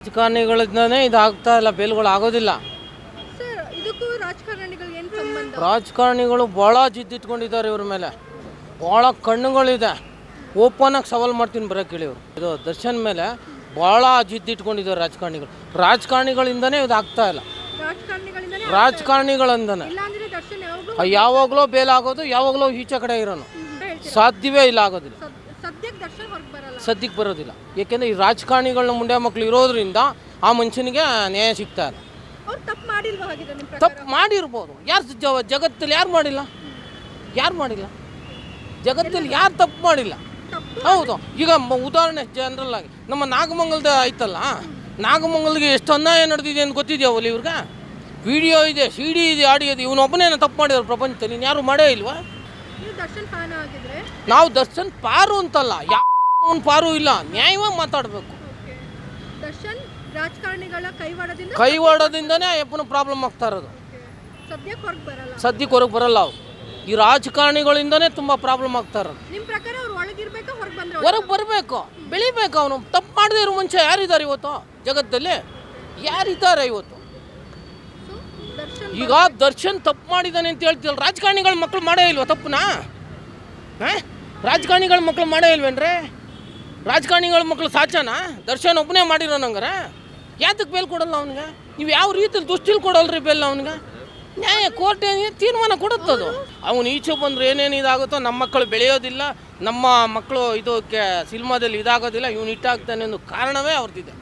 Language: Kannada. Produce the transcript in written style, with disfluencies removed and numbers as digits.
ರಾಜಕಾರಣಿಗಳಿಂದನೇ ಇದಾಗ್ತಾ ಇಲ್ಲ, ಬೇಲ್ಗಳು ಆಗೋದಿಲ್ಲ. ಸರ್, ಇದಕ್ಕೂ ರಾಜಕಾರಣಿಗಳಿಗೆ ಏನು ಸಂಬಂಧ? ರಾಜಕಾರಣಿಗಳು ಭಾಳ ಜಿದ್ದಿಟ್ಕೊಂಡಿದ್ದಾರೆ ಇವ್ರ ಮೇಲೆ, ಭಾಳ ಕಣ್ಣುಗಳಿದೆ. ಓಪನ್ ಆಗಿ ಸವಾಲು ಮಾಡ್ತೀನಿ ಬರೋಕೆ ಕೇಳಿ ಇವರು. ಇದು ದರ್ಶನ್ ಮೇಲೆ ಭಾಳ ಜಿದ್ದಿಟ್ಕೊಂಡಿದ್ದಾರೆ ರಾಜಕಾರಣಿಗಳು. ರಾಜಕಾರಣಿಗಳಿಂದನೇ ಇದಾಗ್ತಾ ಇಲ್ಲ, ರಾಜಕಾರಣಿಗಳಿಂದನೇ. ಯಾವಾಗಲೂ ಬೇಲಾಗೋದು, ಯಾವಾಗಲೂ ಈಚೆ ಕಡೆ ಇರೋನು, ಸಾಧ್ಯವೇ ಇಲ್ಲ, ಆಗೋದಿಲ್ಲ, ಸದ್ಯಕ್ಕೆ ಬರೋದಿಲ್ಲ. ಏಕೆಂದರೆ ಈ ರಾಜಕಾರಣಿಗಳನ್ನ ಮುಂಡೆ ಮಕ್ಕಳು ಇರೋದ್ರಿಂದ ಆ ಮನುಷ್ಯನಿಗೆ ನ್ಯಾಯ ಸಿಗ್ತಾ ಇಲ್ಲ. ತಪ್ಪು ಮಾಡಿರ್ಬೋದು, ಯಾರು ಜಗತ್ತಲ್ಲಿ ಯಾರು ಮಾಡಿಲ್ಲ, ಜಗತ್ತಲ್ಲಿ ಯಾರು ತಪ್ಪು ಮಾಡಿಲ್ಲ. ಹೌದು, ಈಗ ಉದಾಹರಣೆ ಜನರಲ್ ಆಗಿ ನಮ್ಮ ನಾಗಮಂಗಲದ ಐತಲ್ಲ, ನಾಗಮಂಗಲ್ಗೆ ಎಷ್ಟು ಅನ್ಯಾಯ ನಡೆದಿದೆ ಅಂತ ಗೊತ್ತಿದೆಯವಲ್ಲ ಇವ್ರಿಗೆ. ವಿಡಿಯೋ ಇದೆ, CD ಇದೆ, ಆಡಿಯೋ ಇದೆ. ಇವನೊಬ್ಬನೇನ ತಪ್ಪು ಮಾಡಿದ್ರು ಪ್ರಪಂಚದಲ್ಲಿ, ಇನ್ಯಾರು ಮಾಡೇ ಇಲ್ವಾ? ನಾವು ದರ್ಶನ್ ಪಾರು ಅಂತಲ್ಲ, ಯಾವ ಪಾರು ಇಲ್ಲ, ನ್ಯಾಯವಾಗಿ ಮಾತಾಡಬೇಕು. ಕೈವಾಡದಿಂದನೇ ಅಯ್ಯಪ್ಪನ ಪ್ರಾಬ್ಲಮ್ ಆಗ್ತಾ ಇರೋದು. ಸದ್ಯಕ್ಕೆ ಹೊರಗೆ ಬರಲ್ಲ ಅವ್ರು. ಈ ರಾಜಕಾರಣಿಗಳಿಂದನೇ ತುಂಬ ಪ್ರಾಬ್ಲಮ್ ಆಗ್ತಾ ಇರೋದು. ಹೊರಗೆ ಬರಬೇಕು, ಬೆಳಿಬೇಕು. ಅವನು ತಪ್ಪು ಮಾಡದೇ ಇರೋ ಮುಂಚೆ ಯಾರಿದ್ದಾರೆ ಇವತ್ತು ಜಗತ್ತಲ್ಲಿ? ಯಾರಿದ್ದಾರೆ ಇವತ್ತು? ಈಗ ದರ್ಶನ್ ತಪ್ಪು ಮಾಡಿದ್ದಾನೆ ಅಂತ ಹೇಳ್ತೀವಲ್ಲ, ರಾಜಕಾರಣಿಗಳ ಮಕ್ಕಳು ಮಾಡೇ ಇಲ್ವ ತಪ್ಪುನ? ರಾಜಕಾರಣಿಗಳ ಮಕ್ಕಳು ಮಾಡೇ ಇಲ್ವೇನ್ರಿ? ರಾಜಕಾರಣಿಗಳ ಮಕ್ಕಳು ಸಾಚನಾ? ದರ್ಶನ್ ಒಬ್ಬನೇ ಮಾಡಿರೋ ನಂಗಾರೆ ಯಾತಕ್ಕೆ ಬೇಲ್ ಕೊಡಲ್ಲ ಅವನಿಗೆ? ನೀವು ಯಾವ ರೀತಿಯಲ್ಲಿ ದುಷ್ಟಿಲ್ ಕೊಡಲ್ರಿ ಬೇಲ್ ಅವನಿಗೆ? ನ್ಯಾಯ ಕೋರ್ಟ್ ತೀರ್ಮಾನ ಕೊಡುತ್ತದು. ಅವನು ಈಚೆ ಬಂದರೆ ಏನೇನು ಇದಾಗುತ್ತೋ, ನಮ್ಮ ಮಕ್ಕಳು ಬೆಳೆಯೋದಿಲ್ಲ, ನಮ್ಮ ಮಕ್ಕಳು ಇದಕ್ಕೆ ಸಿನಿಮಾದಲ್ಲಿ ಇದಾಗೋದಿಲ್ಲ, ಇವನು ಇಟ್ಟಾಗ್ತಾನೆ ಅನ್ನೋ ಕಾರಣವೇ ಅವ್ರದ್ದಿದೆ.